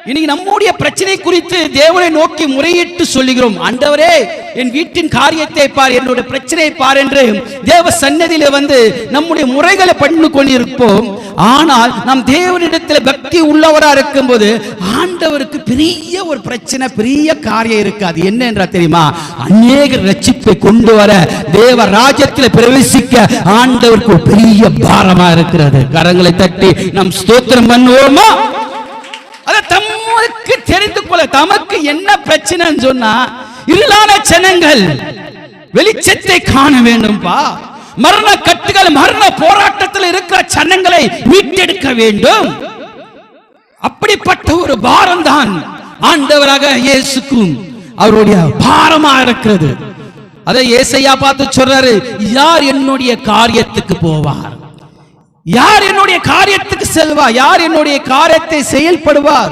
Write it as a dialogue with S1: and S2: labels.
S1: இன்னைக்கு நம்முடைய பிரச்சனை குறித்து தேவனை நோக்கி முறையிட்டு சொல்லுகிறோம். ஆண்டவரே, என் வீட்டின் காரியத்தை பார், என்னுடைய பிரச்சனையை பார் என்று தேவ சன்னதியில வந்து நம்முடைய முறைகளை பண்ணி கொண்டிருப்போம். ஆனால் நம் தேவனிடத்தில் பக்தி உள்ளவரா இருக்கும்போது ஆண்டவருக்கு பெரிய ஒரு பிரச்சனை, பெரிய காரியம் இருக்காது. என்ன என்றா தெரியுமா? அநேக ரட்சிப்பை கொண்டு வர, தேவ ராஜ்யத்தில் பிரவேசிக்க ஆண்டவருக்கு ஒரு பெரிய பாரமா இருக்கிறது. கரங்களை தட்டி நம் ஸ்தோத்திரம் பண்ணுவோமா? அத தமக்கு தெரிந்து கொள்ள, தமக்கு என்ன பிரச்சனைன்னு சொன்னா, இருளான ஜனங்கள் வெளிச்சத்தை காண வேண்டும்பா. மரண கட்டுகள், மரண போராட்டத்தில் இருக்கிற ஜனங்களை மீட்டெடுக்க வேண்டும். அப்படிப்பட்ட ஒரு பாரம் தான் ஆண்டவராக இயேசுக்கும் அவருடைய பாரமா இருக்கிறது. அதை ஏசையா பார்த்து சொல்றாரு, யார் என்னுடைய காரியத்துக்கு போவார், யார் என்னுடைய காரியத்துக்கு செல்வார், யார் என்னுடைய காரியத்தை செயல்படுவார்?